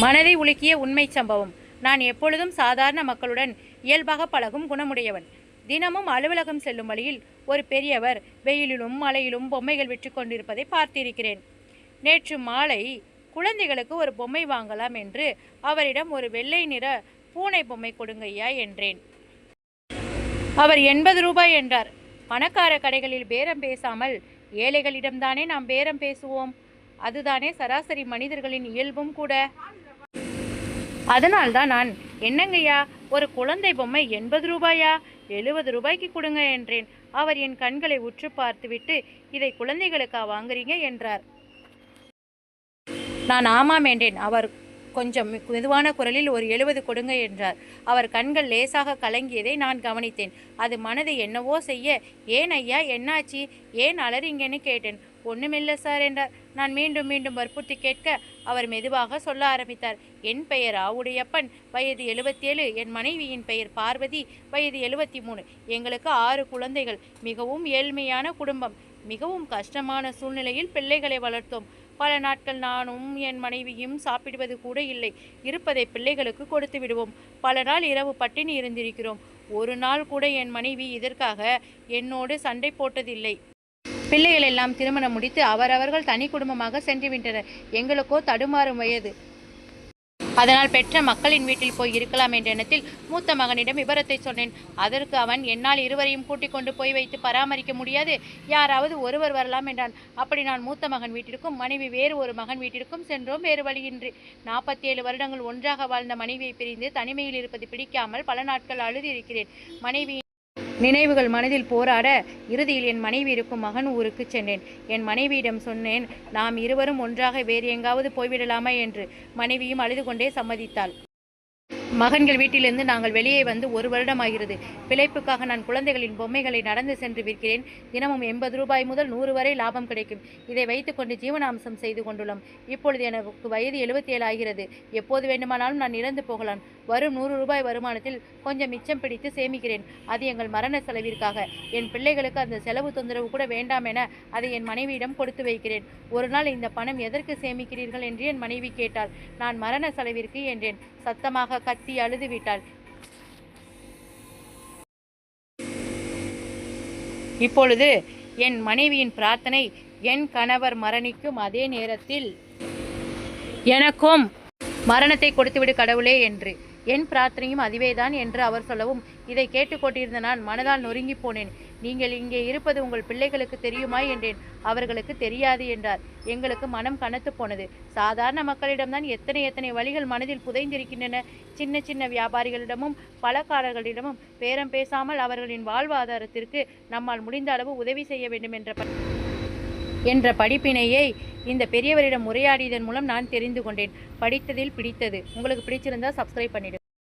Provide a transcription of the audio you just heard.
மனதை உலுக்கிய உண்மை சம்பவம். நான் எப்பொழுதும் சாதாரண மக்களுடன் இயல்பாக பழகும் குணமுடையவன். தினமும் அலுவலகம் செல்லும் வழியில் ஒரு பெரியவர் வெயிலிலும் மழையிலும் பொம்மைகள் விற்று கொண்டிருப்பதை பார்த்திருக்கிறேன். நேற்று மாலை குழந்தைகளுக்கு ஒரு பொம்மை வாங்கலாம் என்று அவரிடம் ஒரு வெள்ளை நிற பூனை பொம்மை கொடுங்கய்யா என்றேன். அவர் 80 ரூபாய் என்றார். பணக்கார கடைகளில் பேரம் பேசாமல் ஏழைகளிடம்தானே நாம் பேரம் பேசுவோம். அதுதானே சராசரி மனிதர்களின் இயல்பும் கூட. அதனால்தான் நான், என்னங்கய்யா ஒரு குழந்தை பொம்மை 80 ரூபாயா, 70 ரூபாய்க்கு கொடுங்க என்றேன். அவர் என் கண்களை உற்று பார்த்துவிட்டு, இதை குழந்தைகளுக்கா வாங்குறீங்க என்றார். நான் ஆமாம் என்றேன். அவர் கொஞ்சம் மெதுவான குரலில் ஒரு 70 கொடுங்க என்றார். அவர் கண்கள் லேசாக கலங்கியதை நான் கவனித்தேன். அது மனதை என்னவோ செய்ய, ஏன் ஐயா என்னாச்சு, ஏன் அலறிங்கன்னு கேட்டேன். ஒன்றுமில்லை சார் என்றார். நான் மீண்டும் மீண்டும் வற்புறுத்தி கேட்க அவர் மெதுவாக சொல்ல ஆரம்பித்தார். என் பெயர் ஆவுடையப்பன், வயது 77. என் மனைவியின் பெயர் பார்வதி, வயது 73. எங்களுக்கு 6 குழந்தைகள். மிகவும் ஏழ்மையான குடும்பம். மிகவும் கஷ்டமான சூழ்நிலையில் பிள்ளைகளை வளர்த்தோம். பல நாட்கள் நானும் என் மனைவியும் சாப்பிடுவது கூட இல்லை. இருப்பதை பிள்ளைகளுக்கு கொடுத்து விடுவோம். பல நாள் இரவு பட்டினி இருந்திருக்கிறோம். ஒரு நாள் கூட என் மனைவி இதற்காக என்னோடு சண்டை போட்டதில்லை. பிள்ளைகள் எல்லாம் திருமணம் முடித்து அவரவர்கள் தனி குடும்பமாக சென்று விட்டனர். எங்களுக்கோ தடுமாறும் வயது. அதனால் பெற்ற மக்களின் வீட்டில் போய் இருக்கலாம் என்ற எண்ணத்தில் மூத்த மகனிடம் விபரத்தை சொன்னேன். அதற்கு அவன், என்னால் இருவரையும் கூட்டிக் கொண்டு போய் வைத்து பராமரிக்க முடியாது, யாராவது ஒருவர் வரலாம் என்றான். அப்படி நான் மூத்த மகன் வீட்டிற்கும் மனைவி வேறு ஒரு மகன் வீட்டிற்கும் சென்றோம். வேறு வழியின்றி 47 வருடங்கள் ஒன்றாக வாழ்ந்த மனைவியை பிரிந்து தனிமையில் இருப்பது பிடிக்காமல் பல நாட்கள் அழுது இருக்கிறேன். மனைவி நினைவுகள் மனதில் போராட இறுதியில் என் மனைவி இருக்கும் மகன் ஊருக்கு சென்றேன். என் மனைவியிடம் சொன்னேன், நாம் இருவரும் ஒன்றாக வேறு எங்காவது போய்விடலாமா என்று. மனைவியும் அழுது கொண்டே சம்மதித்தாள். மகன்கள் வீட்டிலிருந்து நாங்கள் வெளியே வந்து 1 வருடமாகிறது. பிழைப்புக்காக நான் குழந்தைகளின் பொம்மைகளை நடந்து சென்று விற்கிறேன். தினமும் 80 ரூபாய் முதல் 100 வரை லாபம் கிடைக்கும். இதை வைத்துக்கொண்டு ஜீவனாம்சம் செய்து கொண்டுள்ளோம். இப்பொழுது எனக்கு வயது 77 ஆகிறது. எப்போது வேண்டுமானாலும் நான் இறந்து போகலாம். வரும் 100 ரூபாய் வருமானத்தில் கொஞ்சம் மிச்சம் பிடித்து சேமிக்கிறேன். அது எங்கள் மரண செலவிற்காக. என் பிள்ளைகளுக்கு அந்த செலவு தொந்தரவு கூட வேண்டாம் என அதை என் மனைவியிடம் கொடுத்து வைக்கிறேன். ஒரு நாள், இந்த பணம் எதற்கு சேமிக்கிறீர்கள் என்று என் மனைவி கேட்டாள். நான் மரண செலவிற்கு என்றேன். சத்தமாக கத்தி அழுது விட்டாள். இப்பொழுது என் மனைவியின் பிரார்த்தனை, என் கணவர் மரணிக்கும் அதே நேரத்தில் எனக்கும் மரணத்தை கொடுத்துவிடு கடவுளே என்று. என் பிரார்த்தனையும் அதுவேதான் என்று அவர் சொல்லவும், இதை கேட்டுக்கொண்டிருந்த நான் மனதால் நொறுங்கி போனேன். நீங்கள் இங்கே இருப்பது உங்கள் பிள்ளைகளுக்கு தெரியுமா என்றேன். அவர்களுக்கு தெரியாது என்றார். எங்களுக்கு மனம் கனத்து போனது. சாதாரண மக்களிடம்தான் எத்தனை வழிகள் மனதில் புதைந்திருக்கின்றன. சின்ன சின்ன வியாபாரிகளிடமும் பழக்காரர்களிடமும் பேரம் பேசாமல் அவர்களின் வாழ்வாதாரத்திற்கு நம்மால் முடிந்த அளவு உதவி செய்ய வேண்டும் என்ற படிப்பினையை இந்த பெரியவரிடம் உரையாடியதன் மூலம் நான் தெரிந்து கொண்டேன். படித்ததில் பிடித்தது. உங்களுக்கு பிடிச்சிருந்தா சப்ஸ்கிரைப் பண்ணிடுங்க.